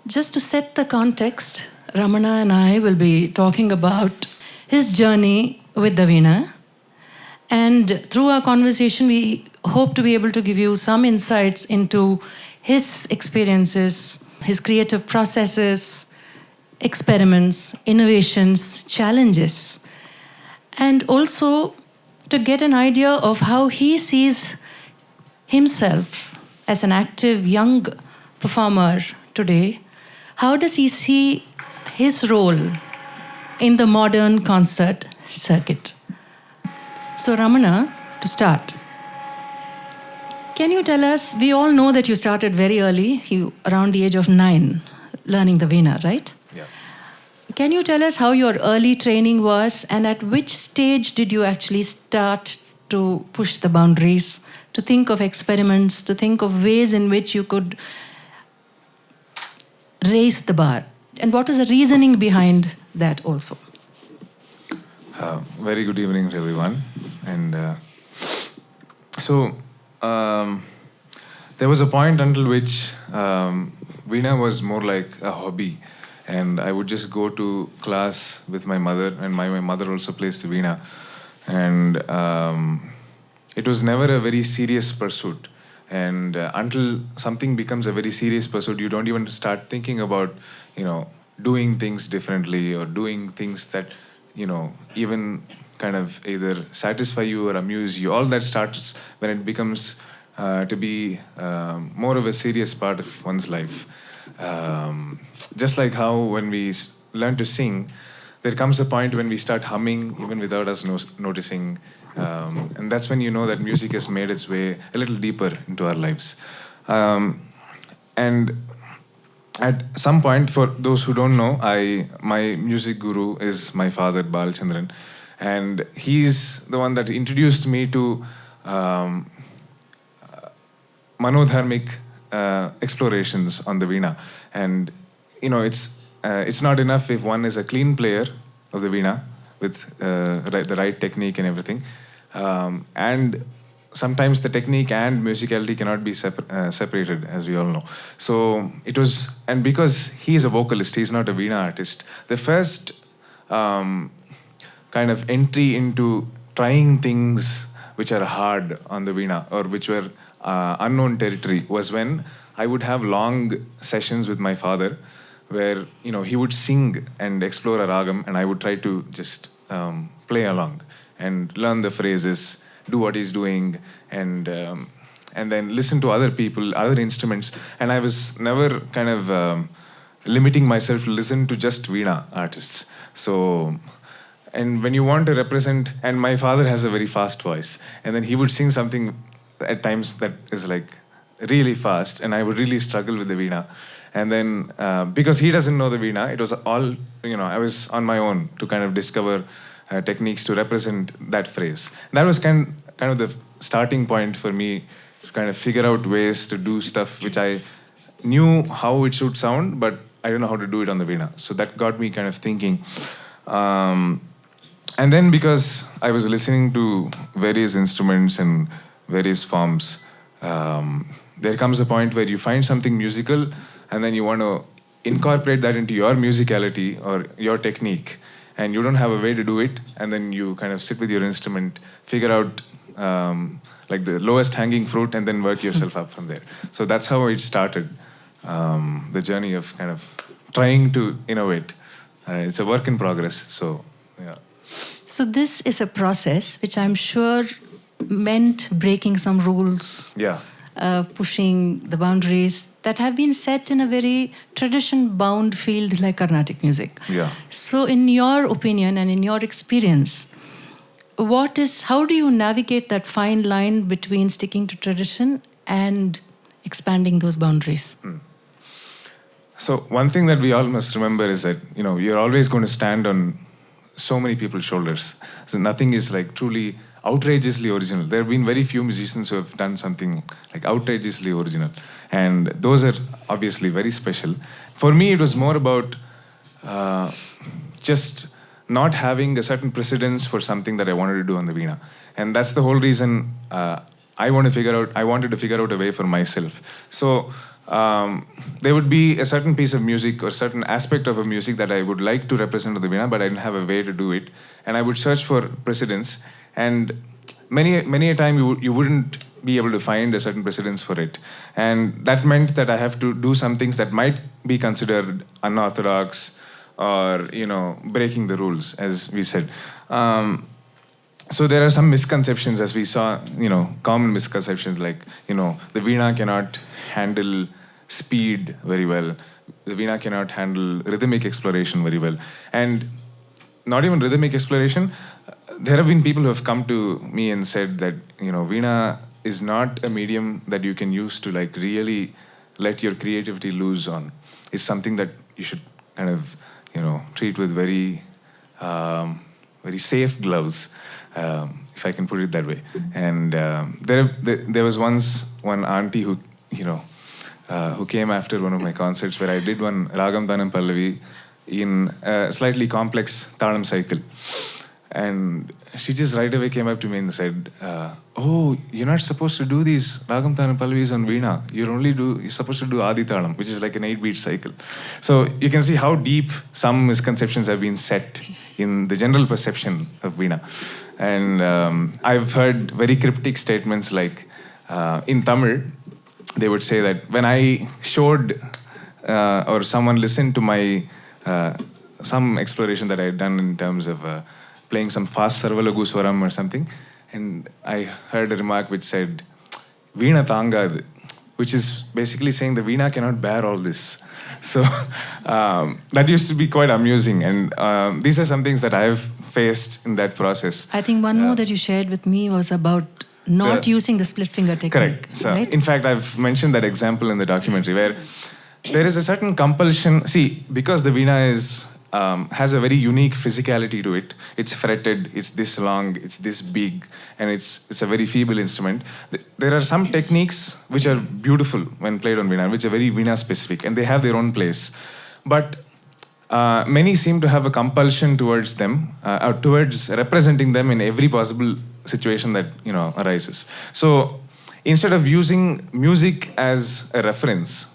Just to set the context, Ramana and I will be talking about his journey with the Veena. And through our conversation, we hope to be able to give you some insights into his experiences, his creative processes, experiments, innovations, challenges, and also to get an idea of how he sees himself as an active young performer today. How does he see his role in the modern concert circuit? So, Ramana, to start, can you tell us? We all know that you started very early, around the age of 9, learning the Veena, right? Yeah. Can you tell us how your early training was, and at which stage did you actually start to push the boundaries, to think of experiments, to think of ways in which you could raise the bar? And what is the reasoning behind that also? Very good evening to everyone. And there was a point until which Veena was more like a hobby. And I would just go to class with my mother, and my mother also plays the Veena. And it was never a very serious pursuit. And until something becomes a very serious pursuit, you don't even start thinking about, doing things differently or doing things that, even kind of either satisfy you or amuse you. All that starts when it becomes to be more of a serious part of one's life. Just like how when we learn to sing, there comes a point when we start humming even without us noticing. And that's when you know that music has made its way a little deeper into our lives. And at some point, for those who don't know, my music guru is my father, Balachandran. And he's the one that introduced me to manodharmic explorations on the Veena. And, it's not enough if one is a clean player of the Veena with the right technique and everything. And sometimes the technique and musicality cannot be separated, as we all know. So it was, and because he is a vocalist, he's not a Veena artist, the first kind of entry into trying things which are hard on the Veena or which were unknown territory was when I would have long sessions with my father where, he would sing and explore a ragam and I would try to just play along and learn the phrases, do what he's doing, and then listen to other people, other instruments. And I was never kind of limiting myself to listen to just Veena artists. So, and when you want to represent, and my father has a very fast voice, and then he would sing something at times that is like really fast, and I would really struggle with the Veena. And then, because he doesn't know the Veena, it was all, I was on my own to kind of discover techniques to represent that phrase. That was kind of the starting point for me to kind of figure out ways to do stuff which I knew how it should sound, but I don't know how to do it on the Veena. So that got me kind of thinking. And then because I was listening to various instruments and various forms, there comes a point where you find something musical and then you want to incorporate that into your musicality or your technique, and you don't have a way to do it, and then you kind of sit with your instrument, figure out like the lowest hanging fruit, and then work yourself up from there. So that's how it started, the journey of kind of trying to innovate. It's a work in progress, so yeah. So this is a process which I'm sure meant breaking some rules. Yeah. Pushing the boundaries that have been set in a very tradition-bound field like Carnatic music. Yeah. So in your opinion and in your experience, how do you navigate that fine line between sticking to tradition and expanding those boundaries? So one thing that we all must remember is that, you're always going to stand on so many people's shoulders. So nothing is like truly outrageously original. There have been very few musicians who have done something like outrageously original. And those are obviously very special. For me, it was more about just not having a certain precedence for something that I wanted to do on the Veena. And that's the whole reason I wanted to figure out a way for myself. So there would be a certain piece of music or certain aspect of a music that I would like to represent on the veena, but I didn't have a way to do it. And I would search for precedents, and many a time you wouldn't be able to find a certain precedence for it. And that meant that I have to do some things that might be considered unorthodox or, breaking the rules, as we said. So there are some misconceptions, as we saw, common misconceptions like, the veena cannot handle speed very well. The veena cannot handle rhythmic exploration very well. And not even rhythmic exploration. There have been people who have come to me and said that, veena is not a medium that you can use to like really let your creativity loose on. It's something that you should kind of, treat with very, very safe gloves, if I can put it that way. And there was once one auntie who, who came after one of my concerts where I did one Ragam Tanam Pallavi in a slightly complex Talam cycle. And she just right away came up to me and said, oh, you're not supposed to do these Ragam Tanam Pallavis on veena. You're supposed to do Adi Talam, which is like an 8-beat cycle. So you can see how deep some misconceptions have been set in the general perception of veena. And I've heard very cryptic statements like, in Tamil, they would say that when I showed or someone listened to my some exploration that I had done in terms of playing some fast Sarvalagu Swaram or something, and I heard a remark which said, Veena Thangad, which is basically saying the veena cannot bear all this. So that used to be quite amusing, and these are some things that I have faced in that process. I think one more that you shared with me was about not using the split finger technique. Correct. So, right? in fact, I've mentioned that example in the documentary where there is a certain compulsion. See, because the veena has a very unique physicality to it. It's fretted, it's this long, it's this big, and it's a very feeble instrument. There are some techniques which are beautiful when played on veena, which are very veena specific, and they have their own place. But many seem to have a compulsion towards them, or towards representing them in every possible situation that arises. So instead of using music as a reference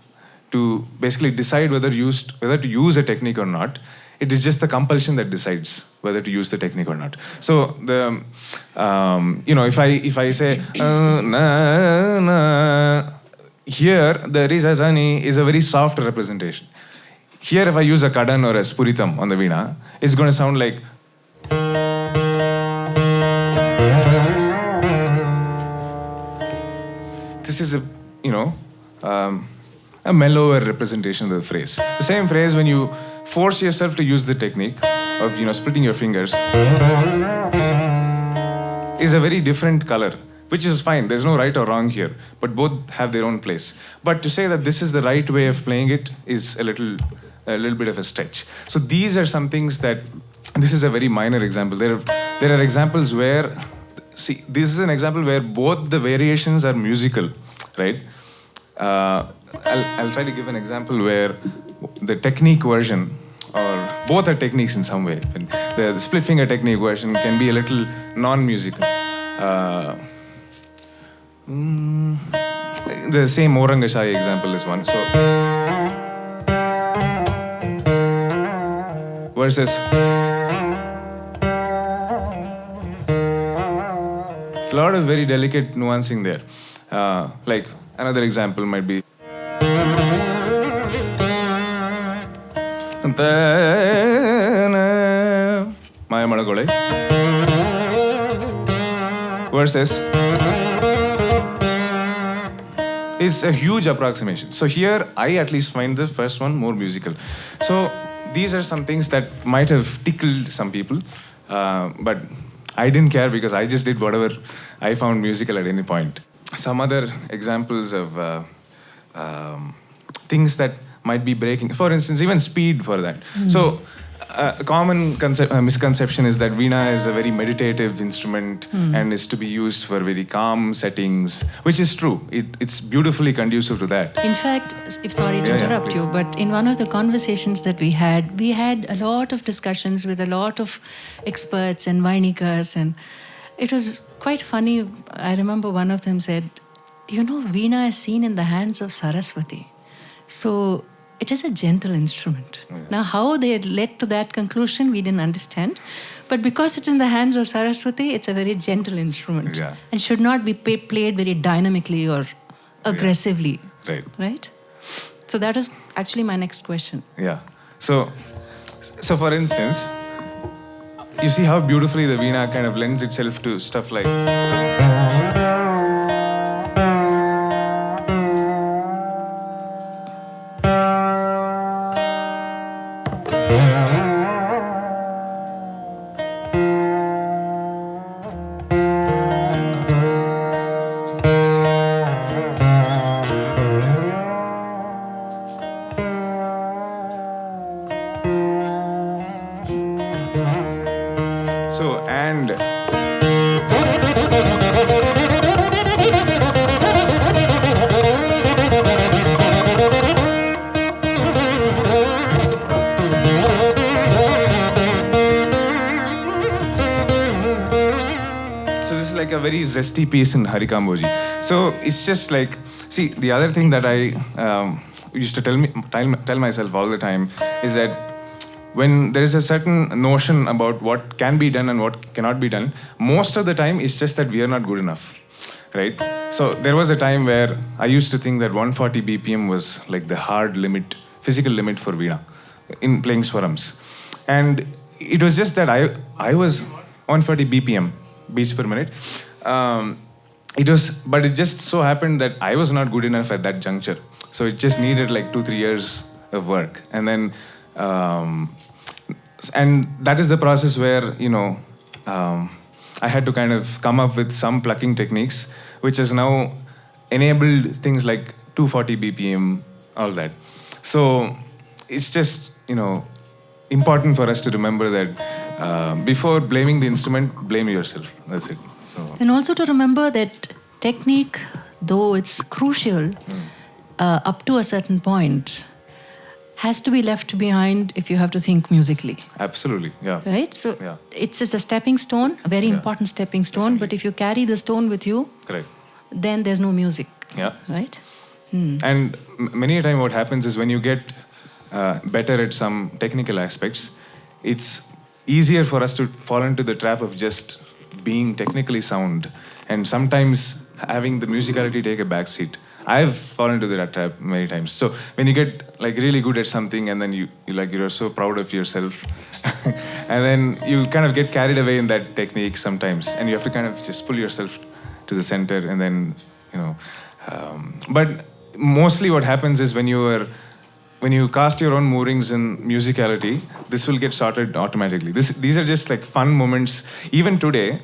to basically decide whether to use a technique or not, it is just the compulsion that decides whether to use the technique or not. So the if I say na, na, here the Risa Zani is a very soft representation. Here if I use a kadan or a spuritam on the veena, it's going to sound like this is a mellower representation of the phrase. The same phrase, when you force yourself to use the technique of splitting your fingers, is a very different color, which is fine. There's no right or wrong here, but both have their own place. But to say that this is the right way of playing it is a little bit of a stretch. So these are some things that, this is a very minor example. There are examples where, see, this is an example where both the variations are musical, right? I'll try to give an example where the technique version, or both are techniques in some way. The split finger technique version can be a little non-musical. The same Orangashai example is one. So versus a lot of very delicate nuancing there. Like another example might be Mayamalagole versus is a huge approximation. So here I at least find the first one more musical. So these are some things that might have tickled some people, but I didn't care because I just did whatever I found musical at any point. Some other examples of things that might be breaking. For instance, even speed for that. So a common misconception is that veena is a very meditative instrument and is to be used for very calm settings, which is true. It's beautifully conducive to that. In fact, sorry to interrupt you, but in one of the conversations that we had a lot of discussions with a lot of experts and vainikas, and it was quite funny. I remember one of them said, veena is seen in the hands of Saraswati. So it is a gentle instrument. Now, how they led to that conclusion, we didn't understand. But because it's in the hands of Saraswati, it's a very gentle instrument Yeah. and should not be played very dynamically or aggressively. Right. Right? So that is actually my next question. Yeah. So for instance, you see how beautifully the veena kind of lends itself to stuff like. So, and so this is like a very zesty piece in Harikamboji. So it's just like, see, the other thing that I used to tell myself all the time is that when there is a certain notion about what can be done and what cannot be done, most of the time it's just that we are not good enough, right? So there was a time where I used to think that 140 BPM was like the hard limit, physical limit for veena in playing swarams. And it was just that I was 140 BPM, beats per minute. But it just so happened that I was not good enough at that juncture. So it just needed like 2-3 years of work. And then, and that is the process where, I had to kind of come up with some plucking techniques, which has now enabled things like 240 BPM, all that. So it's just, important for us to remember that before blaming the instrument, blame yourself. That's it. So. And also to remember that technique, though it's crucial up to a certain point, has to be left behind if you have to think musically. Absolutely, yeah. Right? So Yeah. it's a stepping stone, a very important stepping stone, but if you carry the stone with you, Correct. then there's no music. Yeah. Right? And many a time what happens is when you get better at some technical aspects, it's easier for us to fall into the trap of just being technically sound and sometimes having the musicality take a backseat. I've fallen into that trap many times. So when you get like really good at something and then you're so proud of yourself and then you kind of get carried away in that technique sometimes and you have to kind of just pull yourself to the center and then, but mostly what happens is when you cast your own moorings in musicality, this will get sorted automatically. These are just like fun moments. Even today,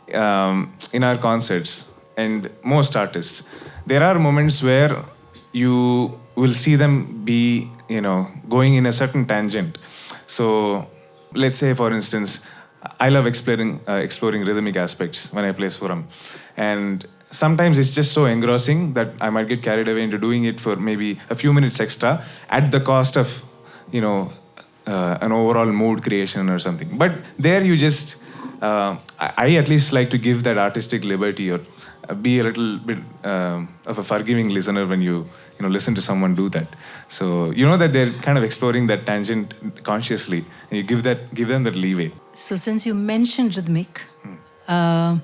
in our concerts and most artists, there are moments where you will see them be, going in a certain tangent. So let's say, for instance, I love exploring rhythmic aspects when I play Swaram. And sometimes it's just so engrossing that I might get carried away into doing it for maybe a few minutes extra at the cost of, an overall mood creation or something. But there you just, I at least like to give that artistic liberty or be a little bit of a forgiving listener when you listen to someone do that. So you know that they're kind of exploring that tangent consciously, and you give them that leeway. So since you mentioned rhythmic, and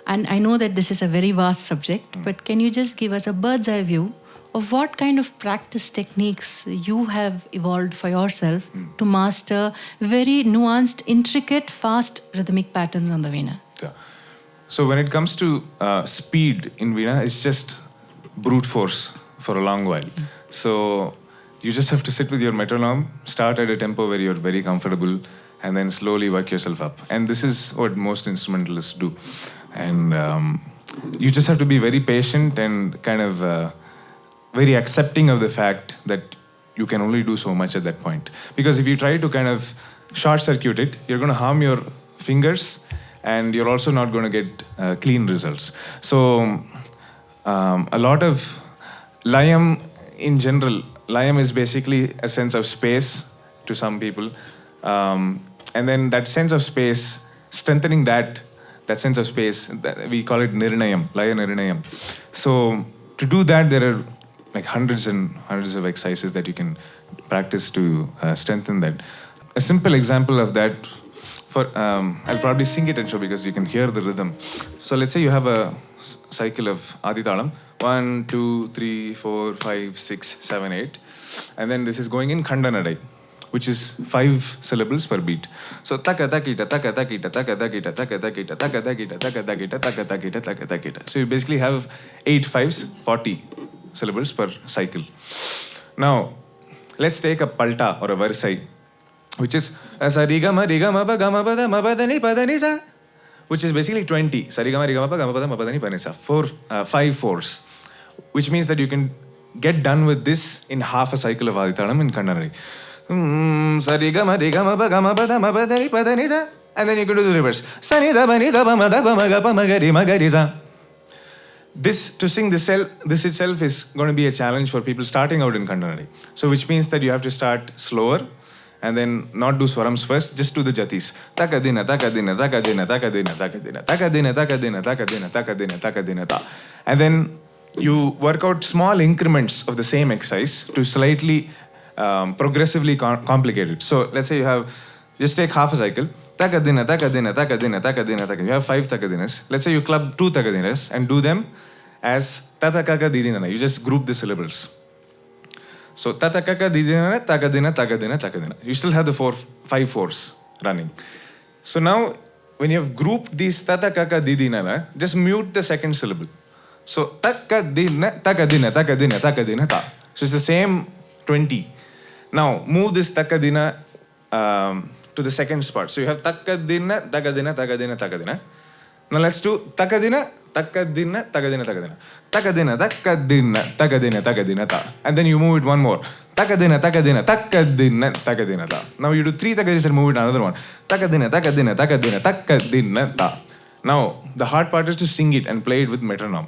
I know that this is a very vast subject, but can you just give us a bird's eye view of what kind of practice techniques you have evolved for yourself to master very nuanced, intricate, fast rhythmic patterns on the veena? Yeah. So when it comes to speed in veena, it's just brute force for a long while. So you just have to sit with your metronome, start at a tempo where you're very comfortable, and then slowly work yourself up. And this is what most instrumentalists do. And you just have to be very patient and kind of very accepting of the fact that you can only do so much at that point. Because if you try to kind of short circuit it, you're going to harm your fingers and you're also not going to get clean results. So a lot of Layam in general, Layam is basically a sense of space to some people. And then that sense of space, strengthening that sense of space, we call it Nirnayam, Laya Nirnayam. So to do that, there are like hundreds and hundreds of exercises that you can practice to strengthen that. A simple example of that, I'll probably sing it and show because you can hear the rhythm. So let's say you have a cycle of Aditalam, 1, 2, 3, 4, 5, 6, 7, 8, and then this is going in Khandanadai, which is 5 syllables per beat. So taka takita taka takita taka takita taka takita taka takita taka takita taka takita taka takita. So you basically have 8 5s, 40 syllables per cycle. Now let's take a palta or a varsai, which is sarigama rigama pa gama pada ma padani padani sa, which is basically 20. Sarigama rigama pa gama pada ma padani padani sa. 5 4s, which means that you can get done with this in half a cycle of Aditalam in Khandanadai. Sarigama rigama pa gama pada ma padani padani sa, and then you can do the reverse. Sani da bani da ba ma da ba ma ga pa ma ga ri ma ga ri sa. This itself is going to be a challenge for people starting out in Khandanadai. So which means that you have to start slower and then not do swarams first, just do the jatis. Takadina, takadina, takadina, takadina, takadina, takadina, takadina, takadina, takadina, takadina, ta. And then you work out small increments of the same exercise to slightly progressively complicate it. So let's say you have, just take half a cycle. Takadina, takadina, takadina, takadina, takadina. You have 5 takadinas. Let's say you club 2 takadinas and do them as tatakaka didinana. You just group the syllables. So tatakaka didinana, takadina, takadina, takadina. You still have the 5 4s running. So now when you have grouped these tatakaka didinana, just mute the second syllable. So takadina, takadina, takadina, takadina, ta. So it's the same 20. Now move this takadina to the second spot. So you have takadina, takadina, takadina, takadina. Now let's do takadina, takadina, takadina, takadina. Takadina, takadina, takadina, takadina, ta. And then you move it one more. Takadina, takadina, takadina, takadina, ta. Now you do 3 takadinas and move it another one. Takadina, takadina, takadina, takadina, ta. Now the hard part is to sing it and play it with metronome.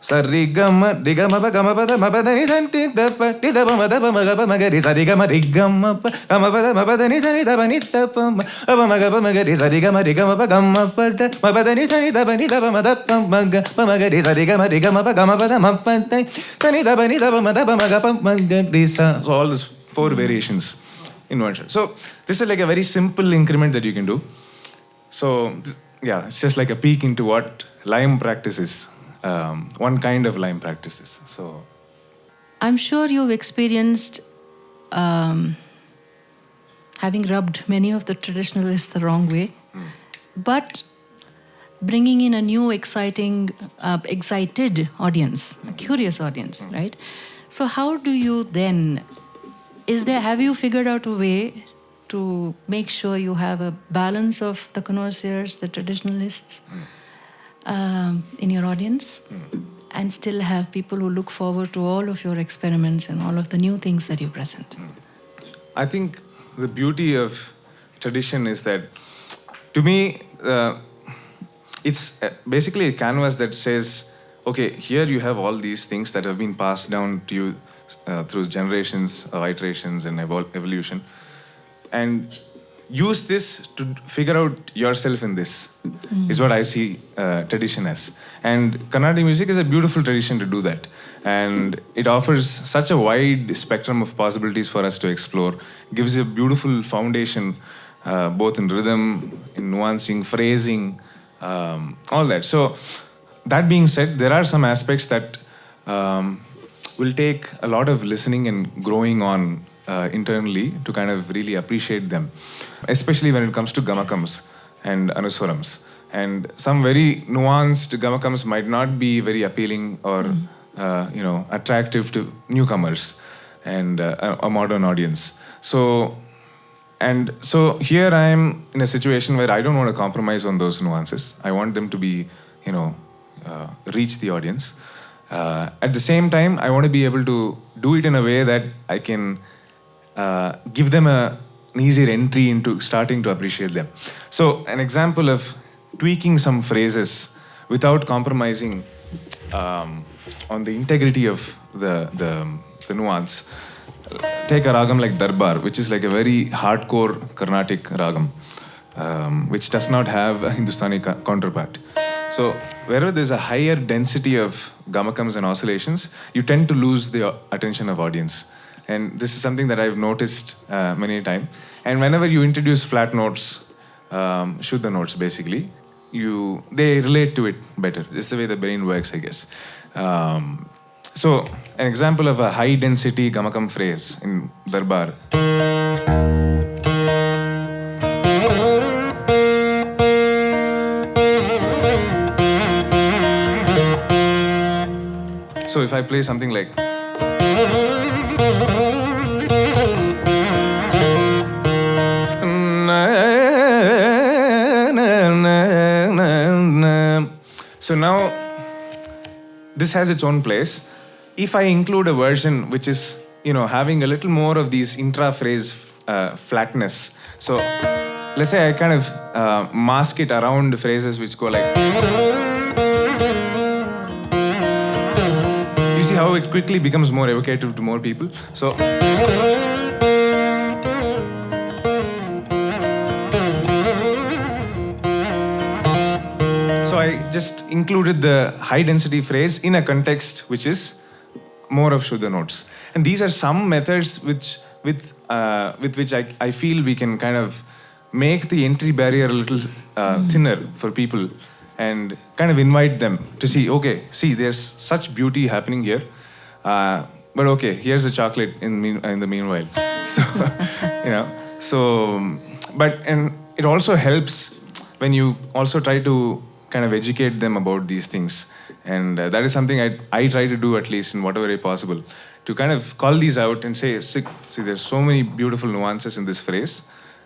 Sarigama rigama pa gama pada ma pada ni santi da pa ni da pa ma da pa ma ga pa ma ga ri sarigama rigama pa gama pada ma pada ni santi da pa ni da pa ma ma ga pa ma ga ri sarigama rigama pa gama pada ma pada ni santi da pa ni da pa ma da pa ma ga ri sarigama rigama pa gama pada ma pada ni da pa ni da pa ma da pa ma ga pa ma ga ri sa. So all these 4 variations in one shot. So this is like a very simple increment that you can do. So yeah, it's just like a peek into what lime practice is. One kind of lime practices. So I'm sure you've experienced having rubbed many of the traditionalists the wrong way, but bringing in a new, excited audience, a curious audience, right? So how do you then, have you figured out a way to make sure you have a balance of the connoisseurs, the traditionalists, in your audience, and still have people who look forward to all of your experiments and all of the new things that you present? I think the beauty of tradition is that, to me, it's basically a canvas that says, okay, here you have all these things that have been passed down to you through generations of iterations and evolution, and use this to figure out yourself in this, is what I see tradition as. And Carnatic music is a beautiful tradition to do that. And it offers such a wide spectrum of possibilities for us to explore. Gives you a beautiful foundation, both in rhythm, in nuancing, phrasing, all that. So that being said, there are some aspects that will take a lot of listening and growing on internally to kind of really appreciate them, especially when it comes to gamakams and anuswarams. And some very nuanced gamakams might not be very appealing or attractive to newcomers and a modern audience. So here I am in a situation where I don't want to compromise on those nuances. I want them to be, reach the audience. At the same time, I want to be able to do it in a way that I can give them an easier entry into starting to appreciate them. So an example of tweaking some phrases without compromising on the integrity of the nuance. Take a ragam like Darbar, which is like a very hardcore Carnatic ragam, which does not have a Hindustani counterpart. So wherever there's a higher density of gamakams and oscillations, you tend to lose the attention of audience. And this is something that I've noticed many a time. And whenever you introduce flat notes, Shuddha notes basically, they relate to it better. It's the way the brain works, I guess. So an example of a high density gamakam phrase in Darbar. So if I play something like so now this has its own place. If I include a version which is, having a little more of these intra-phrase flatness. So let's say I kind of mask it around phrases which go like. You see how it quickly becomes more evocative to more people. So I just included the high density phrase in a context which is more of Shuddha notes. And these are some methods with which I feel we can kind of make the entry barrier a little thinner for people and kind of invite them to see, okay, there's such beauty happening here. But okay, here's a chocolate in the meanwhile. So, and it also helps when you also try to kind of educate them about these things. And that is something I try to do, at least in whatever way possible, to kind of call these out and say, see, there's so many beautiful nuances in this phrase,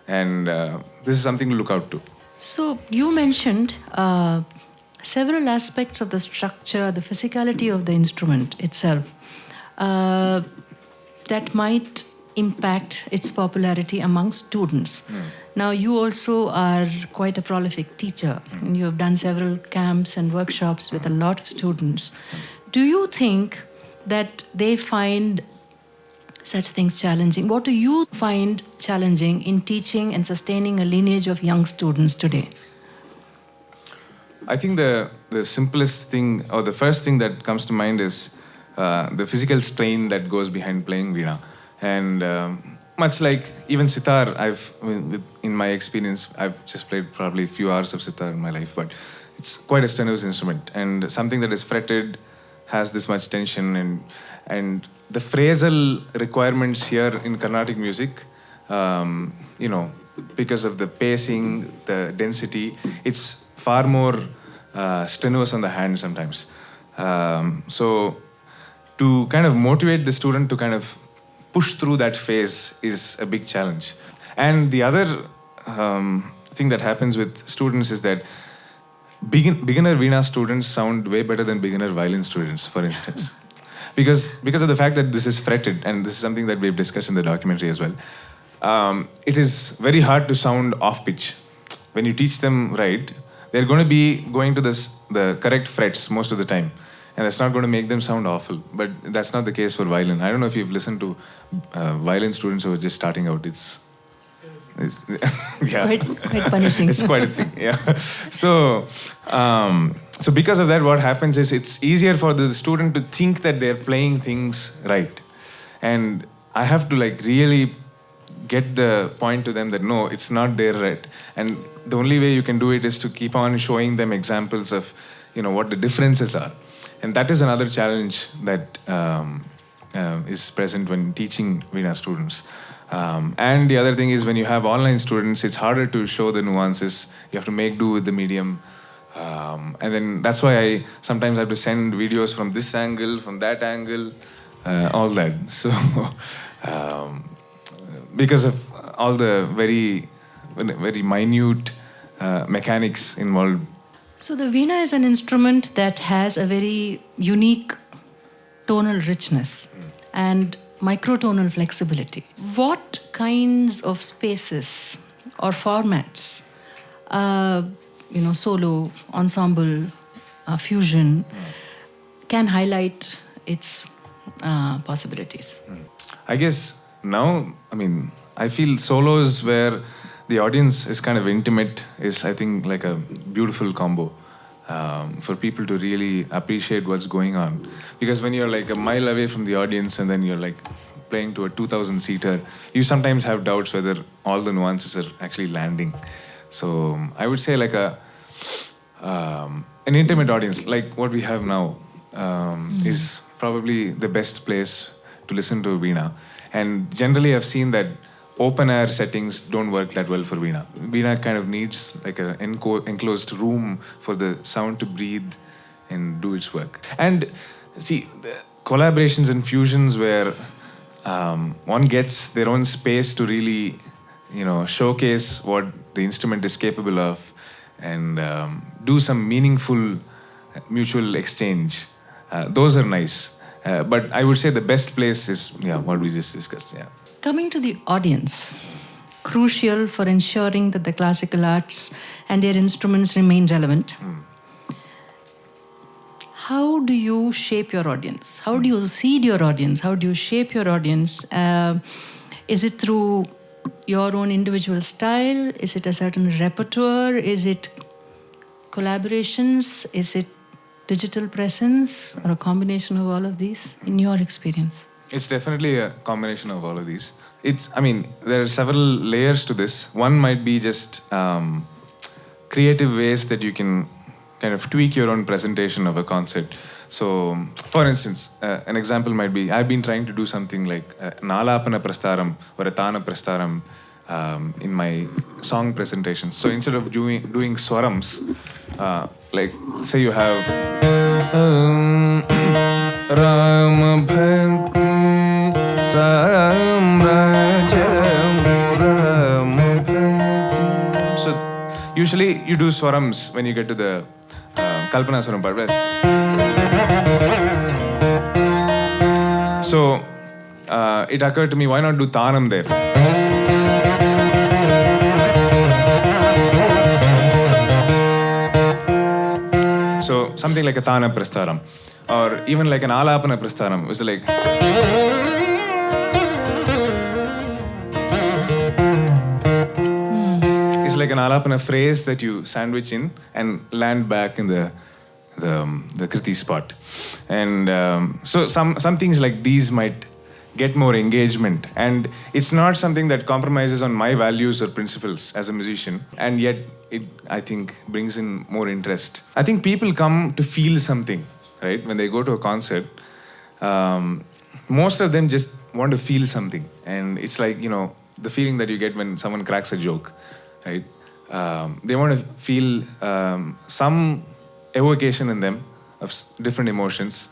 and this is something to look out to. So you mentioned several aspects of the structure, the physicality of the instrument itself, that might impact its popularity among students. Now, you also are quite a prolific teacher. And you have done several camps and workshops with a lot of students. Do you think that they find such things challenging? What do you find challenging in teaching and sustaining a lineage of young students today? I think the simplest thing, or the first thing that comes to mind is the physical strain that goes behind playing veena. And much like even sitar, in my experience, I've just played probably a few hours of sitar in my life, but it's quite a strenuous instrument, and something that is fretted has this much tension, and the phrasal requirements here in Carnatic music, because of the pacing, the density, it's far more strenuous on the hand sometimes. So to kind of motivate the student to kind of push through that phase is a big challenge. And the other thing that happens with students is that beginner veena students sound way better than beginner violin students, for instance. Because of the fact that this is fretted, and this is something that we've discussed in the documentary as well, it is very hard to sound off pitch. When you teach them right, they're going to be going to the correct frets most of the time. And that's not going to make them sound awful. But that's not the case for violin. I don't know if you've listened to violin students who are just starting out. It's quite punishing. It's quite a thing, yeah. So because of that, what happens is it's easier for the student to think that they're playing things right. And I have to really get the point to them that no, it's not there right. And the only way you can do it is to keep on showing them examples of what the differences are. And that is another challenge that is present when teaching veena students. And the other thing is when you have online students, it's harder to show the nuances. You have to make do with the medium. And then that's why I sometimes have to send videos from this angle, from that angle, all that. So because of all the very, very minute mechanics involved. So the veena is an instrument that has a very unique tonal richness and microtonal flexibility. What kinds of spaces or formats, solo, ensemble, fusion, can highlight its possibilities? I guess now, I feel solos where the audience is kind of intimate is, I think, like a beautiful combo. for people to really appreciate what's going on. Because when you're like a mile away from the audience and then you're like playing to a 2,000 seater, you sometimes have doubts whether all the nuances are actually landing. So I would say like an intimate audience like what we have now is probably the best place to listen to Veena. And generally I've seen that open air settings don't work that well for Veena. Veena kind of needs like an enclosed room for the sound to breathe and do its work. And see, the collaborations and fusions where one gets their own space to really, showcase what the instrument is capable of and do some meaningful mutual exchange. Those are nice. But I would say the best place is what we just discussed. Yeah. Coming to the audience, crucial for ensuring that the classical arts and their instruments remain relevant. How do you shape your audience? How do you seed your audience? How do you shape your audience? Is it through your own individual style? Is it a certain repertoire? Is it collaborations? Is it digital presence or a combination of all of these in your experience? It's definitely a combination of all of these. There are several layers to this. One might be just creative ways that you can kind of tweak your own presentation of a concert. So, for instance, an example might be, I've been trying to do something like an alapana prastaram or a tana prastaram in my song presentations. So instead of doing swarams, like say you have Ram Bhakti Samrajam Ram Bhakti. So usually you do swarams when you get to the Kalpana Swaram part, right? So it occurred to me, why not do Tanam there? So something like a Tana Prastaram or even like an Alapana Prastaram. It's like it's like an Alapana phrase that you sandwich in and land back in the Kriti spot. And so some things like these might get more engagement, and it's not something that compromises on my values or principles as a musician, and yet it, I think, brings in more interest. I think people come to feel something, right? When they go to a concert, most of them just want to feel something, and it's like, the feeling that you get when someone cracks a joke, right? They want to feel some evocation in them of different emotions,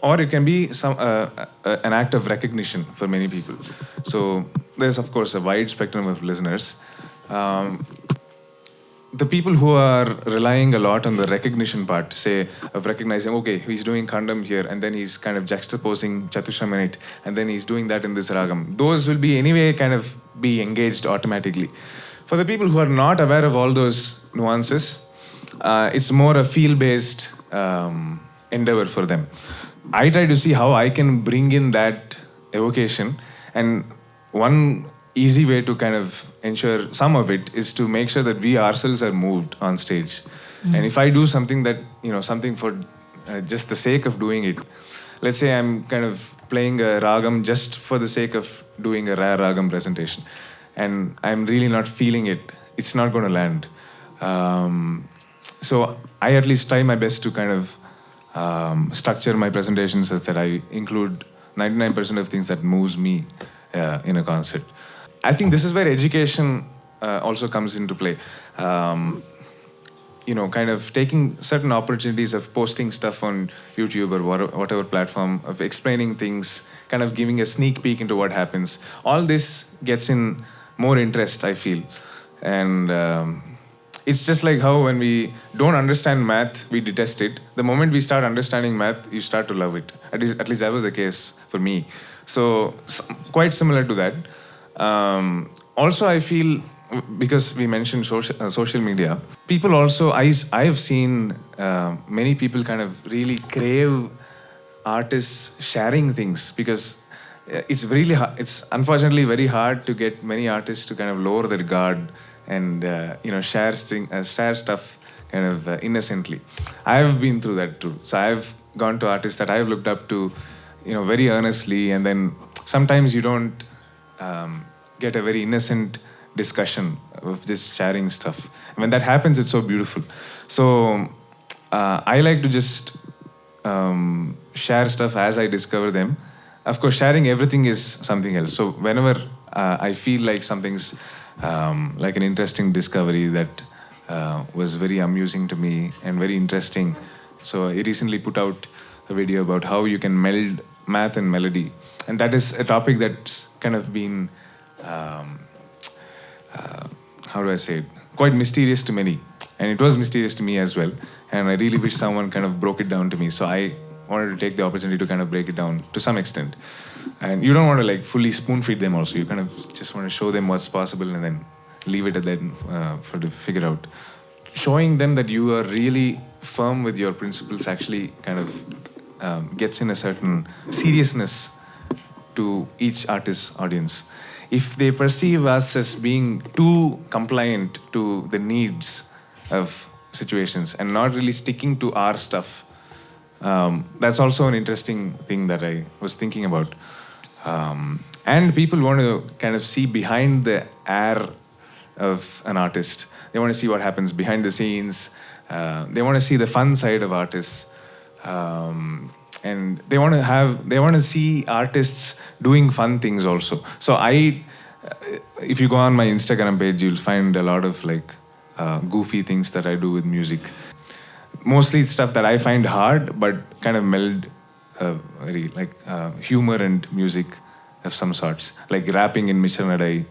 or it can be an act of recognition for many people. So there's, of course, a wide spectrum of listeners. The people who are relying a lot on the recognition part, say, of recognizing, okay, he's doing Khandam here, and then he's kind of juxtaposing Chatusharam in it, and then he's doing that in this Ragam. Those will be anyway kind of be engaged automatically. For the people who are not aware of all those nuances, it's more a feel-based endeavor for them. I try to see how I can bring in that evocation, and one easy way to kind of ensure some of it is to make sure that we ourselves are moved on stage. And if I do something that, something for just the sake of doing it, let's say I'm kind of playing a ragam just for the sake of doing a rare ragam presentation, and I'm really not feeling it, it's not going to land. So I at least try my best to kind of structure my presentations such that I include 99% of things that moves me in a concert. I think this is where education also comes into play. Kind of taking certain opportunities of posting stuff on YouTube or whatever platform, of explaining things, kind of giving a sneak peek into what happens. All this gets in more interest, I feel. And it's just like how when we don't understand math, we detest it. The moment we start understanding math, you start to love it. At least that was the case for me. So quite similar to that. Also, I feel, because we mentioned social media, people also, I have seen many people kind of really crave artists sharing things, because it's really it's unfortunately very hard to get many artists to kind of lower their guard and share stuff kind of innocently. I've been through that too. So I've gone to artists that I've looked up to, very earnestly, and then sometimes you don't get a very innocent discussion of just sharing stuff. When that happens, it's so beautiful. So I like to just share stuff as I discover them. Of course, sharing everything is something else. So whenever I feel like something's like an interesting discovery that was very amusing to me and very interesting. So I recently put out a video about how you can meld math and melody. And that is a topic that's kind of been, how do I say it, quite mysterious to many. And it was mysterious to me as well. And I really wish someone kind of broke it down to me. So I wanted to take the opportunity to kind of break it down to some extent. And you don't want to like fully spoon feed them also. You kind of just want to show them what's possible and then leave it at that for to figure out. Showing them that you are really firm with your principles actually kind of gets in a certain seriousness to each artist's audience. If they perceive us as being too compliant to the needs of situations and not really sticking to our stuff, that's also an interesting thing that I was thinking about. And people want to kind of see behind the air of an artist. They want to see what happens behind the scenes. They want to see the fun side of artists. And they want to see artists doing fun things also. So if you go on my Instagram page, you'll find a lot of like goofy things that I do with music. Mostly it's stuff that I find hard, but kind of meld very like humor and music of some sorts, like rapping in Mishanadai,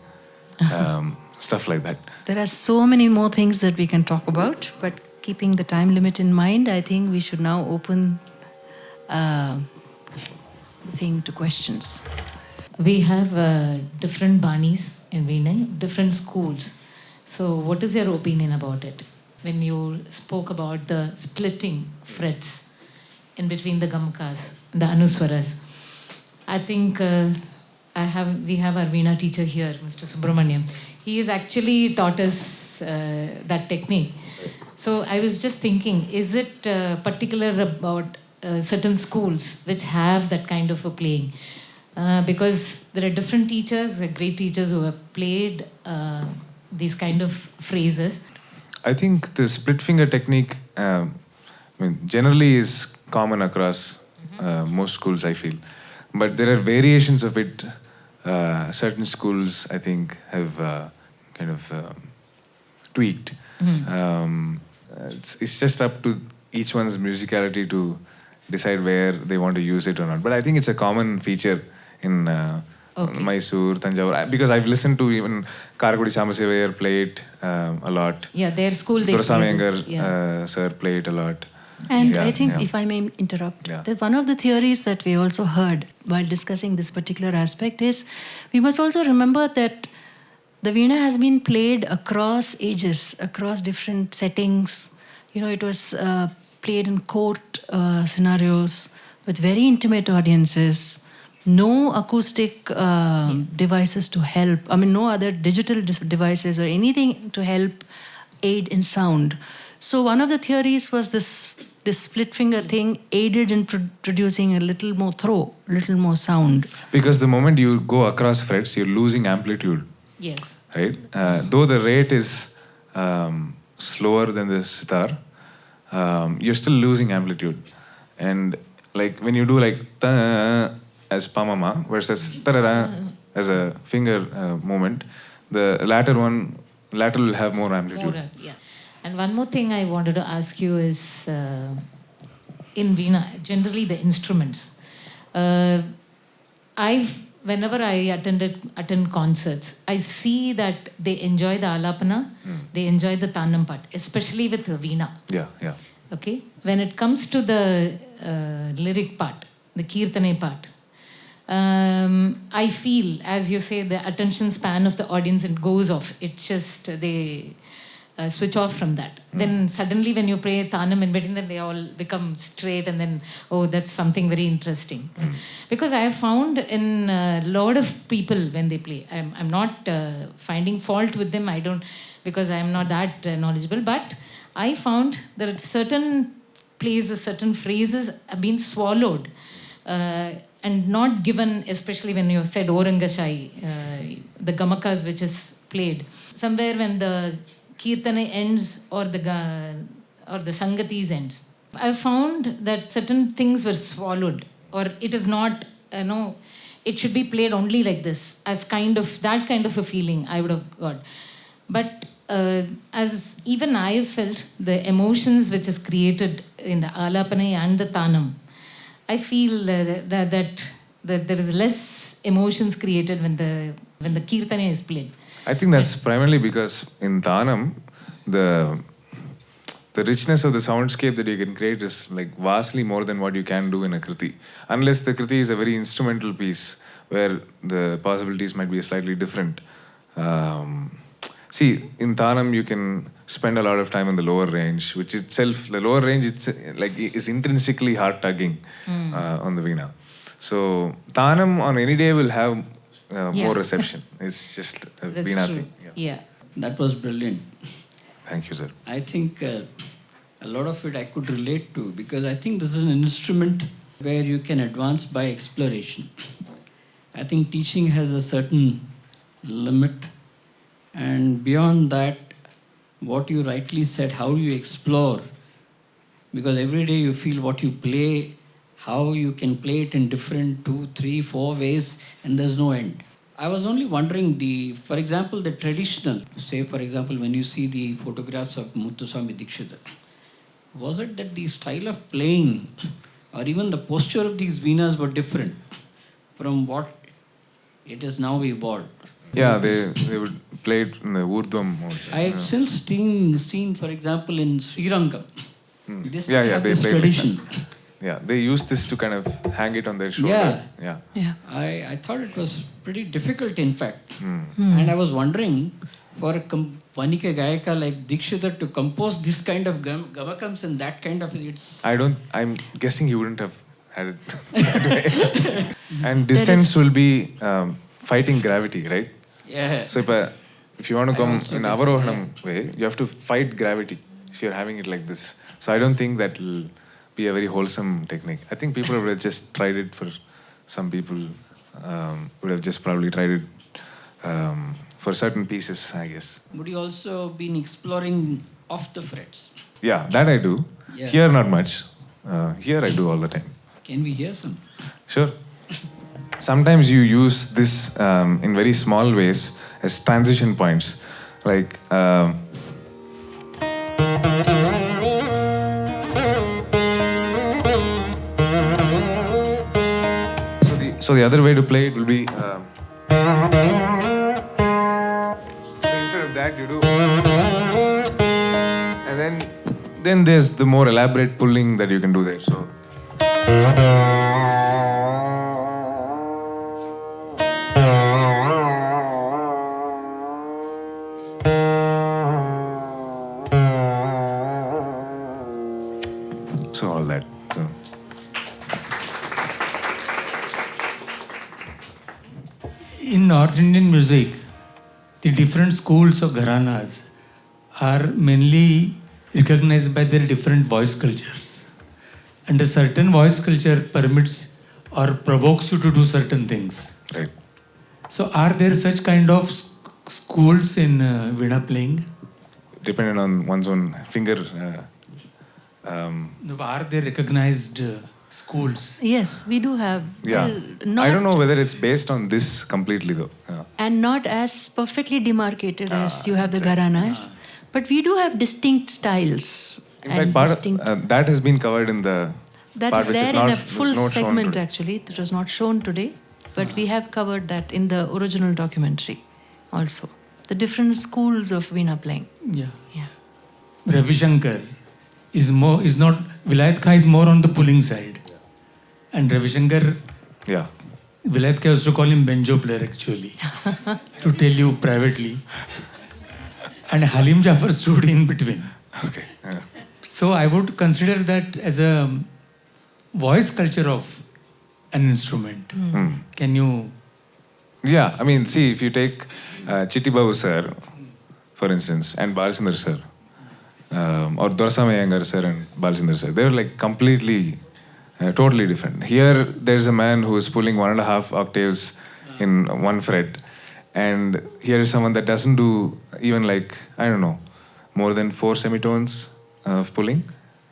stuff like that. There are so many more things that we can talk about, but keeping the time limit in mind, I think we should now open thing to questions. We have different banis in Veena, different schools. So what is your opinion about it? When you spoke about the splitting frets in between the gamkas, the anuswaras. I think we have our Veena teacher here, Mr. Subramaniam. He has actually taught us that technique. So I was just thinking, is it particular about certain schools which have that kind of a playing? Because there are different teachers, great teachers who have played these kind of phrases. I think the split finger technique generally is common across most schools, I feel. But there are variations of it. Certain schools, I think, have kind of tweaked. It's just up to each one's musicality to decide where they want to use it or not. But I think it's a common feature in Mysore, Tanjavur, because I've listened to even Karakudi Sambasivayar play it a lot. Yeah, their school they Durasamy play this, sir play it a lot. And I think, if I may interrupt, that one of the theories that we also heard while discussing this particular aspect is we must also remember that the Veena has been played across ages, across different settings. It was played in court scenarios with very intimate audiences. No acoustic devices to help. I mean, no other digital devices or anything to help aid in sound. So one of the theories was this split finger thing aided in producing a little more throw, a little more sound. Because the moment you go across frets, you're losing amplitude. Yes. Right? Though the rate is slower than the sitar, you're still losing amplitude. And like when you do like ta as pamama versus tarara as a finger movement, the latter will have more amplitude. Yeah. And one more thing I wanted to ask you is, in Veena, generally the instruments. Whenever I attend concerts, I see that they enjoy the alapana, they enjoy the tanam part, especially with Veena. Yeah. Okay? When it comes to the lyric part, the kirtane part, I feel, as you say, the attention span of the audience, it goes off. It just, they switch off from that. Then suddenly when you play Tanam in between, then they all become straight and then, oh, that's something very interesting. Because I have found in a lot of people when they play, I'm not finding fault with them, because I'm not that knowledgeable, but I found that at certain places, certain phrases have been swallowed and not given, especially when you said Orangashai, the Gamakas which is played. Somewhere when the Kirtana ends or the Sangatis ends, I found that certain things were swallowed, or it is not, it should be played only like this, as that kind of a feeling I would have got. But as even I have felt the emotions which is created in the Alapanai and the Tanam, I feel that there is less emotions created when the Kirtana is played. I think that's primarily because in Tanam, the richness of the soundscape that you can create is like vastly more than what you can do in a Kriti. Unless the Kriti is a very instrumental piece where the possibilities might be slightly different. See, in Tanam you can spend a lot of time in the lower range, which itself, the lower range is intrinsically heart-tugging on the Veena. So Tanam on any day will have more reception. It's just a That's Veena true. thing. Yeah. That was brilliant. Thank you, sir. I think a lot of it I could relate to, because I think this is an instrument where you can advance by exploration. I think teaching has a certain limit, and beyond that, what you rightly said, how you explore, because every day you feel what you play, how you can play it in different 2, 3, 4 ways, and there's no end. I was only wondering, for example, the traditional, say for example, when you see the photographs of Muthuswami Dikshita, was it that the style of playing or even the posture of these Veenas were different from what it is now evolved? Yeah, they would play it in the Urdhvam mode. I have since seen, for example, in Srirangam, they still Yeah, have they this play like tradition. Yeah, they use this to kind of hang it on their shoulder. Yeah. Yeah. I thought it was pretty difficult, in fact. And I was wondering, for a Vanika Gayaka like Dikshita to compose this kind of gamakams and that kind of, I'm guessing he wouldn't have had it that way. And dissents will be fighting gravity, right? Yeah. So if you want to come also in guess, Avarohanam way, you have to fight gravity if you're having it like this. So I don't think that will be a very wholesome technique. I think people would have just tried it for some people, would have just probably tried it for certain pieces, I guess. Would you also been exploring off the frets? Yeah, that I do. Yeah. Here, not much. Here, I do all the time. Can we hear some? Sure. Sometimes you use this in very small ways as transition points. Like, so the other way to play it will be, so instead of that you do, and then there's the more elaborate pulling that you can do there. So. So all that. So. In North Indian music, the different schools of gharanas are mainly recognized by their different voice cultures. And a certain voice culture permits or provokes you to do certain things. Right. So are there such kind of schools in Veena playing? Depending on one's own finger. No, are there recognized schools? Yes, we do have. Yeah. Well, I don't know whether it's based on this completely though. Yeah. And not as perfectly demarcated as you have the Gharanas. But we do have distinct styles. In and fact, distinct, that has been covered in the that part is which there is not, in a was full not shown segment today. actually. It was not shown today. But we have covered that in the original documentary also. The different schools of Veena playing. Yeah. Yeah. Ravi Shankar is not, Vilayat Kha is more on the pulling side. And Ravi Shankar, Yeah. Vilayat Kha used to call him banjo player actually, to tell you privately. And Halim Jafar stood in between. Okay. Yeah. So I would consider that as a voice culture of an instrument. Can you? Yeah, I mean, see, if you take Chitti Babu sir, for instance, and Balachandra sir, or Doraisamy Iyengar sir and Balachandra sir. They were like completely, totally different. Here, there's a man who is pulling 1.5 octaves in one fret, and here is someone that doesn't do even like, I don't know, more than 4 semitones of pulling,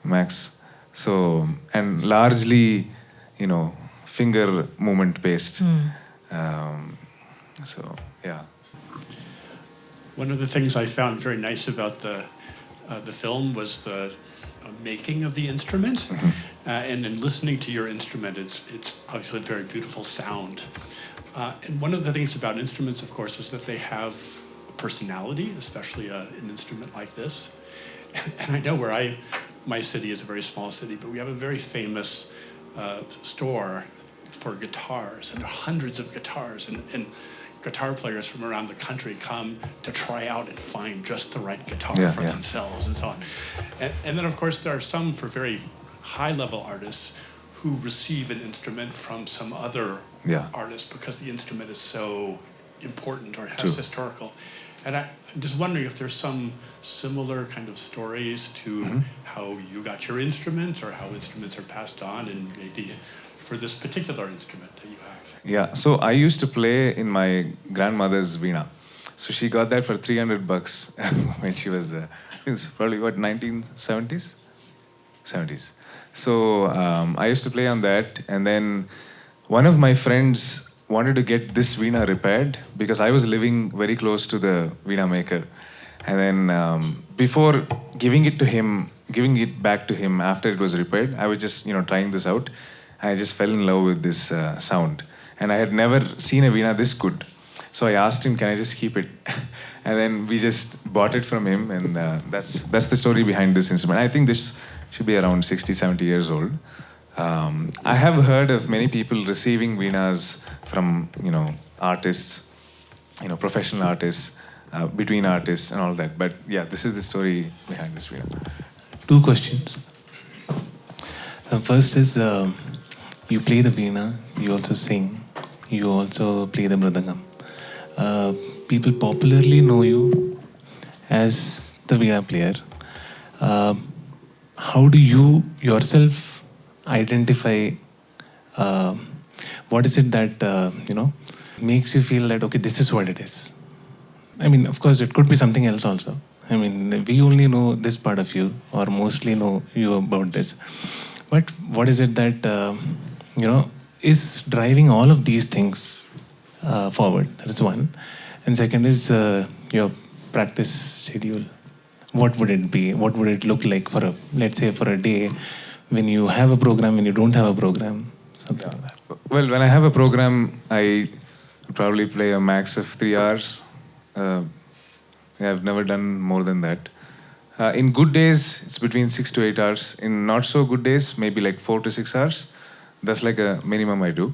max. So, and largely, you know, finger movement based. So, yeah. One of the things I found very nice about the film was the making of the instrument, and in listening to your instrument, it's obviously a very beautiful sound. And one of the things about instruments, of course, is that they have personality, especially an instrument like this. And I know my city is a very small city, but we have a very famous store for guitars, and there are hundreds of guitars, and guitar players from around the country come to try out and find just the right guitar for themselves and so on. And then, of course, there are some for very high-level artists who receive an instrument from some other artist because the instrument is so important or has historical. And I'm just wondering if there's some similar kind of stories to how you got your instruments or how instruments are passed on, and maybe for this particular instrument that you have. Yeah, so I used to play in my grandmother's veena. So she got that for $300 when she was, I think it's probably what, 1970s? 70s. So I used to play on that, and then one of my friends wanted to get this veena repaired because I was living very close to the veena maker. And then before giving it back to him after it was repaired, I was just, trying this out. I just fell in love with this sound. And I had never seen a veena this good. So I asked him, can I just keep it? And then we just bought it from him, and that's the story behind this instrument. I think this should be around 60, 70 years old. I have heard of many people receiving veenas from, artists, professional artists, between artists and all that. But yeah, this is the story behind this veena. 2 questions. First is, you play the veena, you also sing, you also play the mridangam. People popularly know you as the veena player. How do you yourself identify what is it that makes you feel that, okay, this is what it is? I mean, of course, it could be something else also. I mean, we only know this part of you, or mostly know you about this. But what is it that is driving all of these things forward? That is one. And second is your practice schedule. What would it be? What would it look like for let's say for a day, when you have a program, when you don't have a program, something like that? Well, when I have a program, I probably play a max of 3 hours. I've never done more than that. In good days, it's between 6 to 8 hours. In not so good days, maybe like 4 to 6 hours. That's like a minimum I do.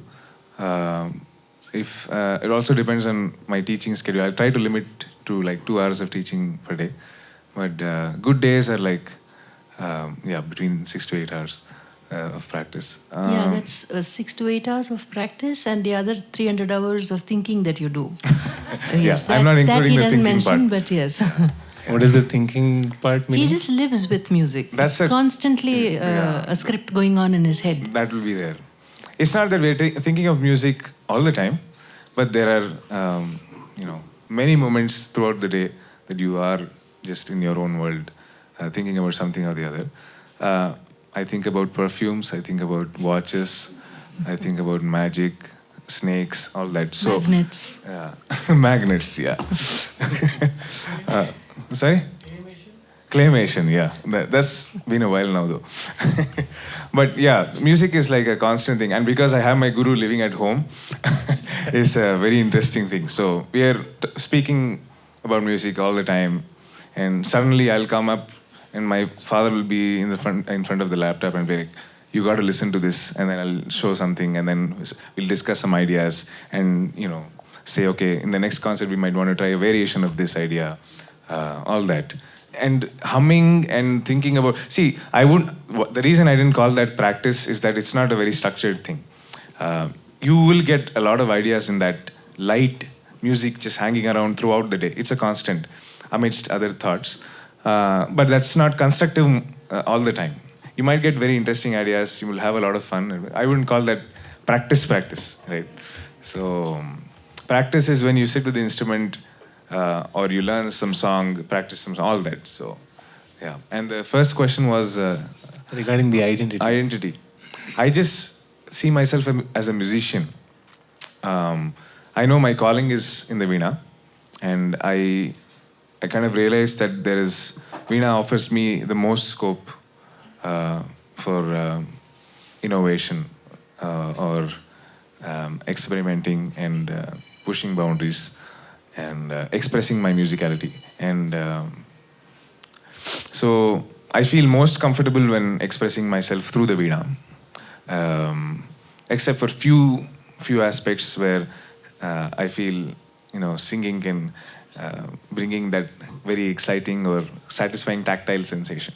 It also depends on my teaching schedule. I try to limit to like 2 hours of teaching per day. But good days are like, between 6 to 8 hours of practice. That's 6 to 8 hours of practice, and the other 300 hours of thinking that you do. Yes, I'm not including that he the doesn't thinking mention, part. but yes. What is the thinking part meaning? He just lives with music. That's It's constantly a script going on in his head. That will be there. It's not that we're thinking of music all the time, but there are, many moments throughout the day that you are just in your own world, thinking about something or the other. I think about perfumes, I think about watches, I think about magic, snakes, all that. So, Magnets. Magnets, yeah. Sorry? Claymation, yeah. That's been a while now, though. But yeah, music is like a constant thing. And because I have my guru living at home, it's a very interesting thing. So we are speaking about music all the time. And suddenly I'll come up and my father will be in front of the laptop and be like, you got to listen to this. And then I'll show something, and then we'll discuss some ideas and, say, okay, in the next concert we might want to try a variation of this idea, all that. And humming and thinking about, the reason I didn't call that practice is that it's not a very structured thing. You will get a lot of ideas in that light music just hanging around throughout the day. It's a constant amidst other thoughts. but that's not constructive all the time. You might get very interesting ideas. You will have a lot of fun. I wouldn't call that practice, right? So practice is when you sit with the instrument or you learn some song, practice some song, all that. So yeah. And the first question was Regarding the identity. identity. I just see myself as a musician. I know my calling is in the Veena, and I kind of realized that Veena offers me the most scope for innovation or experimenting and pushing boundaries and expressing my musicality. And so I feel most comfortable when expressing myself through the Veena, except for few aspects where I feel singing can bringing that very exciting or satisfying tactile sensation,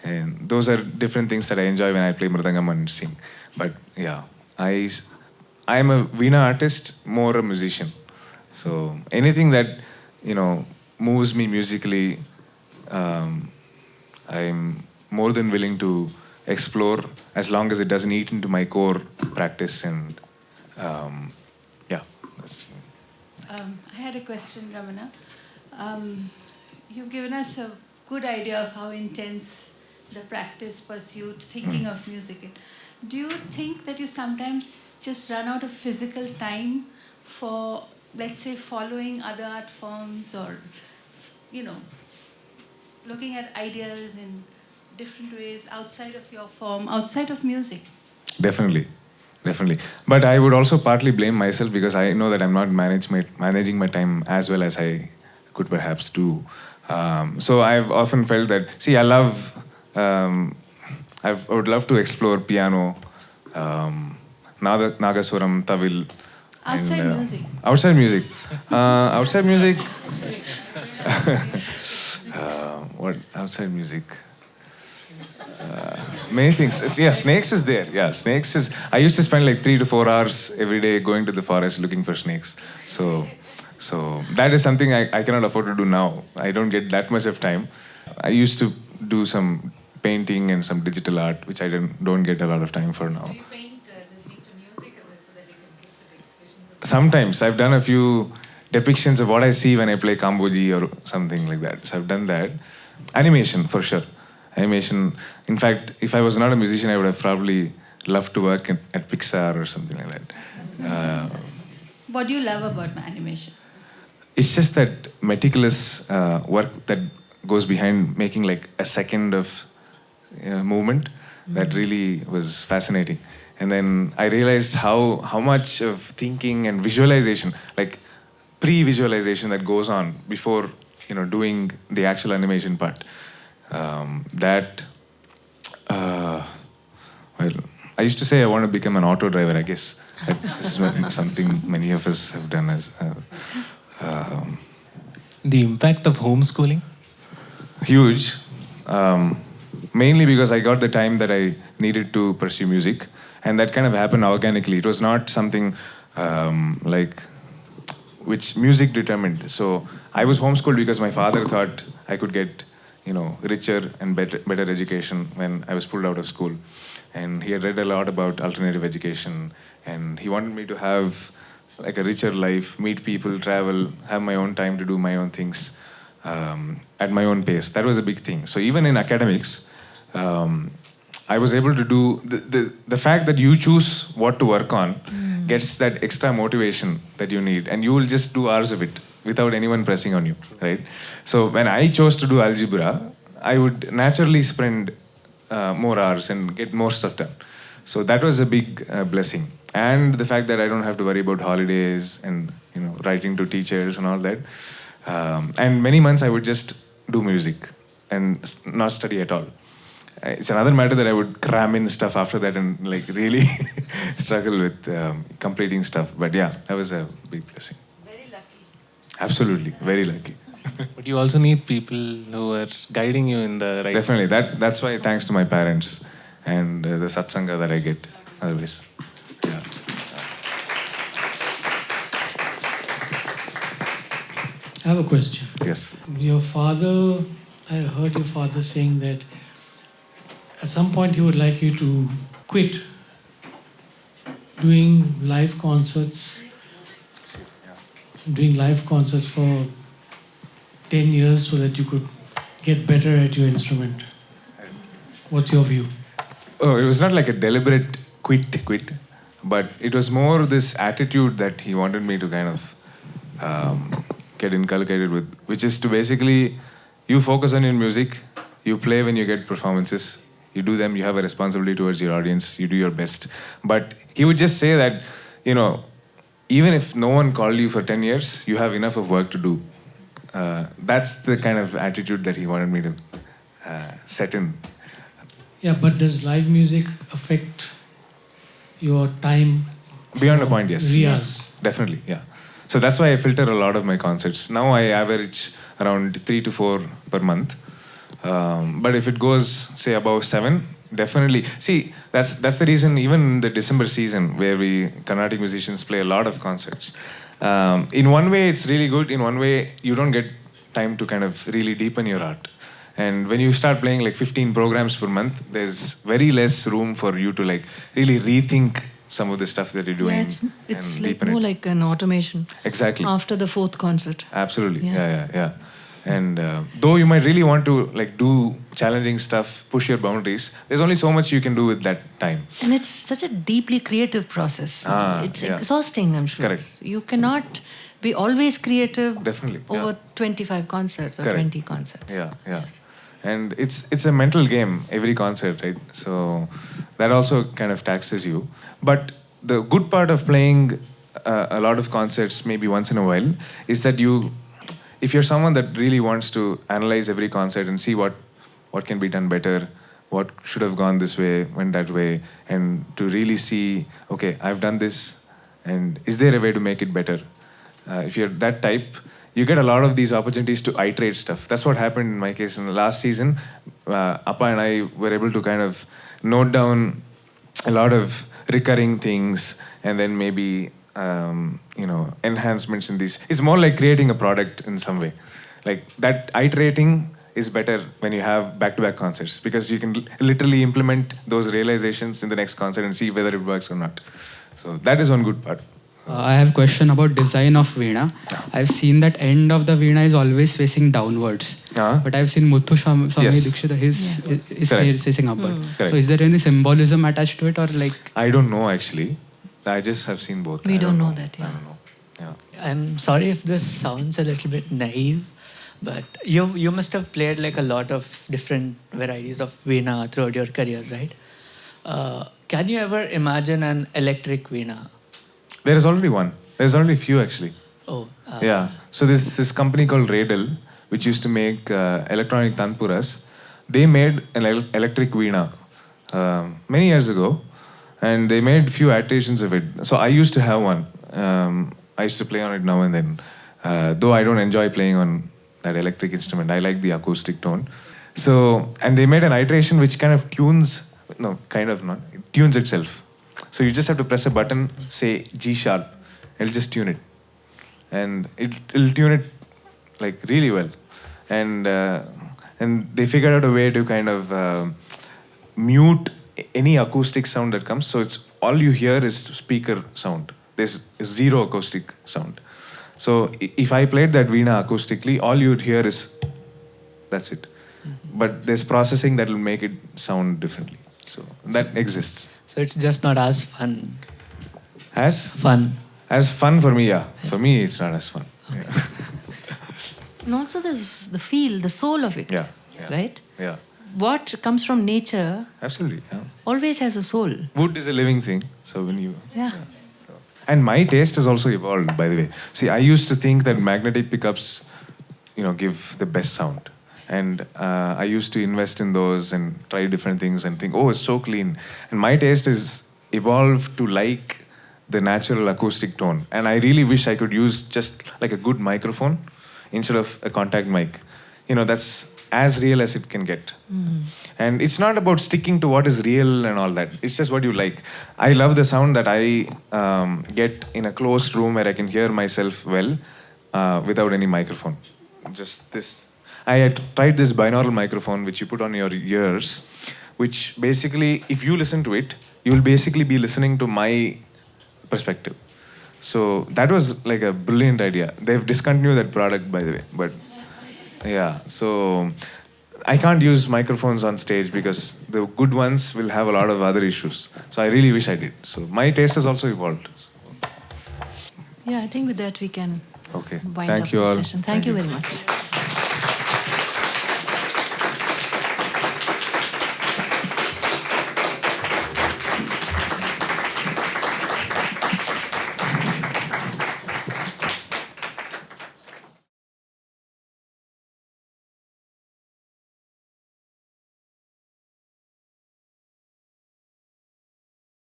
and those are different things that I enjoy when I play mridangam and sing. But yeah, I am a Veena artist, more a musician. So anything that moves me musically, I'm more than willing to explore as long as it doesn't eat into my core practice. And yeah, that's. I had a question, Ramana. You've given us a good idea of how intense the practice, pursuit, thinking of music is. Do you think that you sometimes just run out of physical time for, let's say, following other art forms or, looking at ideas in different ways outside of your form, outside of music? Definitely. But I would also partly blame myself because I know that I'm not managing my time as well as I could perhaps do. So I've often felt that, see, I would love to explore piano, Nagaswaram, Tawil. Outside music. Outside music. Outside music. What outside music? Many things. Yeah, snakes is there. Yeah, snakes is. I used to spend like 3 to 4 hours every day going to the forest looking for snakes. So that is something I cannot afford to do now. I don't get that much of time. I used to do some painting and some digital art, which I don't get a lot of time for now. Do you paint listening to music so that you can give the expressions of Sometimes I've done a few depictions of what I see when I play Kamboji or something like that. So I've done that. Animation, for sure. Animation. In fact, if I was not a musician, I would have probably loved to work at Pixar or something like that. What do you love about animation? It's just that meticulous work that goes behind making like a second of movement. That really was fascinating. And then I realized how much of thinking and visualization, like pre-visualization, that goes on before doing the actual animation part. Well, I used to say I want to become an auto driver. I guess that is something many of us have done as. The impact of homeschooling? Huge. Mainly because I got the time that I needed to pursue music, and that kind of happened organically. It was not something which music determined. So I was homeschooled because my father thought I could get richer and better education when I was pulled out of school. And he had read a lot about alternative education, and he wanted me to have like a richer life, meet people, travel, have my own time to do my own things at my own pace. That was a big thing. So even in academics, I was able to do the fact that you choose what to work on gets that extra motivation that you need, and you will just do hours of it without anyone pressing on you, right? So when I chose to do algebra, I would naturally spend more hours and get more stuff done. So that was a big blessing. And the fact that I don't have to worry about holidays and writing to teachers and all that. And many months I would just do music and not study at all. It's another matter that I would cram in stuff after that and like really struggle with completing stuff. But yeah, that was a big blessing. Very lucky. Absolutely, very lucky. But you also need people who are guiding you in the right. Definitely. That's why thanks to my parents and the satsanga that I get always. Yeah. I have a question. Yes. Your father I heard your father saying that at some point he would like you to quit doing live concerts for 10 years so that you could get better at your instrument. What's your view? Oh, it was not like a deliberate quit, but it was more this attitude that he wanted me to kind of get inculcated with, which is to basically, you focus on your music, you play when you get performances, you do them, you have a responsibility towards your audience, you do your best. But he would just say that, you know, even if no one called you for 10 years, you have enough of work to do. That's the kind of attitude that he wanted me to set in. Yeah, but does live music affect your time? Beyond a point, yes. Riyaz? Definitely, yeah. So that's why I filter a lot of my concerts. Now I average around 3 to 4 per month. But if it goes, say, above 7, definitely. See, that's the reason, even in the December season, where we Carnatic musicians play a lot of concerts. In one way, it's really good. In one way, you don't get time to kind of really deepen your art. And when you start playing like 15 programs per month, there's very less room for you to like really rethink some of the stuff that you're doing. Yeah, it's and like deepen more it. like an automation. Exactly. After the 4th concert. Absolutely. Yeah. Yeah. And though you might really want to like do challenging stuff, push your boundaries, there's only so much you can do with that time. And it's such a deeply creative process. It's yeah. exhausting, I'm sure. Correct. You cannot be always creative Definitely, yeah. over 25 concerts or Correct. 20 concerts. Yeah. And it's a mental game, every concert, right? So that also kind of taxes you. But the good part of playing a lot of concerts, maybe once in a while, is that if you're someone that really wants to analyze every concert and see what can be done better, what should have gone this way, went that way, and to really see, okay, I've done this, and is there a way to make it better? If you're that type, you get a lot of these opportunities to iterate stuff. That's what happened in my case in the last season. Appa and I were able to kind of note down a lot of recurring things, and then maybe enhancements in these. It's more like creating a product in some way. Like that iterating is better when you have back-to-back concerts, because you can literally implement those realizations in the next concert and see whether it works or not. So that is one good part. I have a question about design of Veena. I've seen that end of the Veena is always facing downwards. But I've seen Muthu Swami Yes. Dikshita, his is Correct. facing upward. Correct. So is there any symbolism attached to it, or like? I don't know actually. I just have seen both. We I don't know that, I yeah. don't know. Yeah. I'm sorry if this sounds a little bit naive, but you must have played like a lot of different varieties of Veena throughout your career, right? Can you ever imagine an electric Veena? There is already one. There's already a few actually. Oh, Yeah. So this company called Radel, which used to make electronic tanpuras, they made an electric Veena many years ago, and they made few adaptations of it. So I used to have one. I used to play on it now and then. Though I don't enjoy playing on that electric instrument, I like the acoustic tone. So, and they made an iteration which kind of tunes, no, kind of not, it tunes itself. So you just have to press a button, say G sharp, it'll just tune it. And it'll tune it like really well. And they figured out a way to kind of mute any acoustic sound that comes. So it's all you hear is speaker sound. There's zero acoustic sound. So if I played that Veena acoustically, all you'd hear is, that's it. But there's processing that will make it sound differently. So that exists. so it's just not as fun. As fun for me, yeah. For me, it's not as fun. Yeah. And also there's the feel, the soul of it. Yeah. Right? Yeah. What comes from nature Absolutely. Yeah. always has a soul. Wood is a living thing. So when you... Yeah. And my taste has also evolved, by the way. See, I used to think that magnetic pickups, give the best sound. And I used to invest in those and try different things and think, oh, it's so clean. And my taste is evolved to like the natural acoustic tone. And I really wish I could use just like a good microphone instead of a contact mic. That's as real as it can get. And it's not about sticking to what is real and all that. It's just what you like. I love the sound that I get in a closed room where I can hear myself well without any microphone. Just this. I had tried this binaural microphone which you put on your ears, which basically, if you listen to it, you will basically be listening to my perspective. So that was like a brilliant idea. They've discontinued that product, by the way. But yeah, so I can't use microphones on stage because the good ones will have a lot of other issues. So I really wish I did. So my taste has also evolved. Yeah, I think with that we can Okay. wind Thank up you the all. session. Thank you very much.